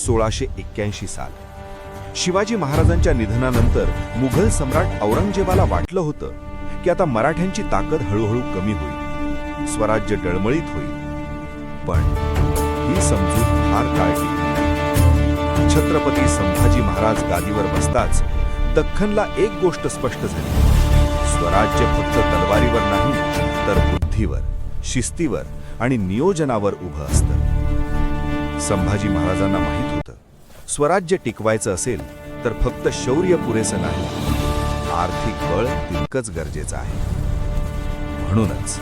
1681 साल. शिवाजी महाराजांच्या निधनानंतर मुघल सम्राट औरंगजेबाला वाटलं होतं की आता मराठ्यांची ताकद हळूहळू कमी होईल, स्वराज्य डळमळीत होईल. पण ही समजूत फार काळ टिकली. छत्रपती संभाजी महाराज गादीवर बसताच दख्खनला एक गोष्ट स्पष्ट झाली: स्वराज्य फक्त तलवारीवर नाही, तर बुद्धीवर, शिस्तीवर आणि नियोजनावर उभं असतं. संभाजी महाराजांना माहीत होतं, स्वराज्य टिकवायचं असेल तर फक्त शौर्य पुरेसं नाही, आर्थिक बळ तितकंच गरजेचं आहे. म्हणूनच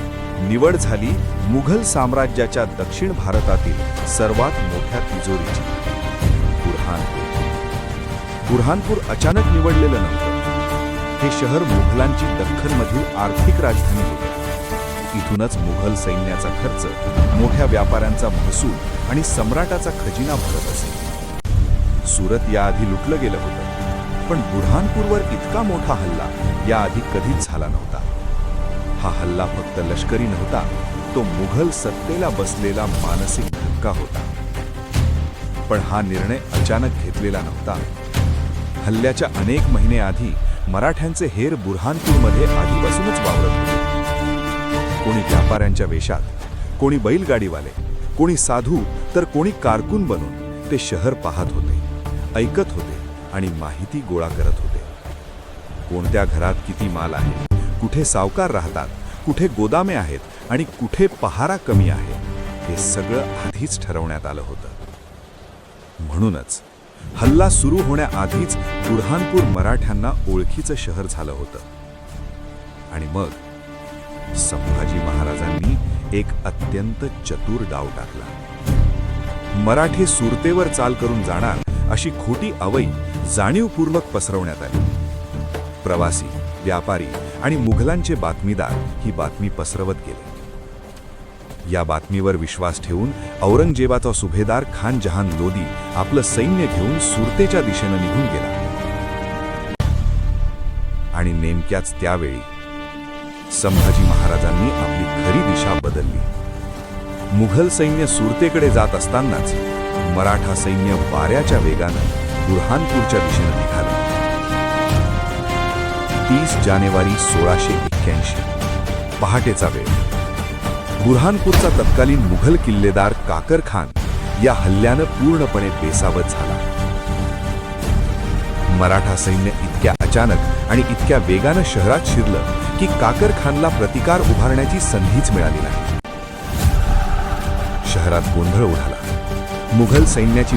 निवड झाली मुघल साम्राज्याच्या दक्षिण भारतातील सर्वात मोठ्या तिजोरीची, बुरहानपूर. बुरहानपूर अचानक निवडलेलं नव्हतं. हे शहर मुघलांची दख्खनमधील आर्थिक राजधानी होतं. इथूनच मुघल सैन्याचा खर्च, मोठ्या व्यापाऱ्यांचा महसूल आणि सम्राटाचा खजिना भरत असे. सुरत याआधी लुटलं गेलं होतं, पण बुरहानपूरवर इतका मोठा हल्ला याआधी कधीच झाला नव्हता. हा हल्ला फक्त लष्करी नव्हता, तो मुघल सत्तेला बसलेला मानसिक धक्का होता. पण हा निर्णय अचानक घेतलेला नव्हता. हल्ल्याच्या अनेक महिने आधी मराठ्यांचे हेर बुरहानपूरमध्ये आधीपासूनच वावरत होते. कोणी व्यापाऱ्यांच्या वेशात, कोणी बैलगाडीवाले, कोणी साधू, तर कोणी कारकून बनून ते शहर पाहत होते, ऐकत होते आणि माहिती गोळा करत होते. कोणत्या घरात किती माल आहे, कुठे सावकार राहतात, कुठे गोदामे आहेत आणि कुठे पहारा कमी आहे, हे सगळं आधीच ठरवण्यात आलं होतं. म्हणूनच हल्ला सुरू होण्याआधीच बुरहानपूर मराठ्यांना ओळखीचं शहर झालं होतं. आणि मग संभाजी महाराजांनी एक अत्यंत चतुर डाव टाकला. मराठे सुरतेवर चाल करून जाणार अशी खोटी अवई जाणीवपूर्वक पसरवण्यात आली. प्रवासी, व्यापारी आणि मुघलांचे बातमीदार ही बातमी पसरवत गेले. या बातमीवर विश्वास ठेवून औरंगजेबाचा सुभेदार खान जहान लोदी आपलं सैन्य घेऊन सुरतेच्या दिशेने निघून गेला. आणि नेमक्याच त्यावेळी संभाजी महाराजांनी आपली खरी दिशा बदलली. मुघल सैन्य सुरतेकडे जात असतानाच मराठा सैन्य वाऱ्याच्या वेगानं बुरहानपूरच्या दिशेने निघालं. 30 जानेवारी 1681 पहाटेचा वेळ. बुरहानपूरचा तत्कालीन मुघल किल्लेदार काकर खान या हल्ल्यानं पूर्णपणे बेसावत झाला. मराठा सैन्य इतक्या अचानक आणि इतक्या वेगानं शहरात शिरलं की काकर खानला प्रतिकार उभारण्याची संधीच मिळाली नाही. शहरात गोंधळ उडाला. मुघल सैन्याची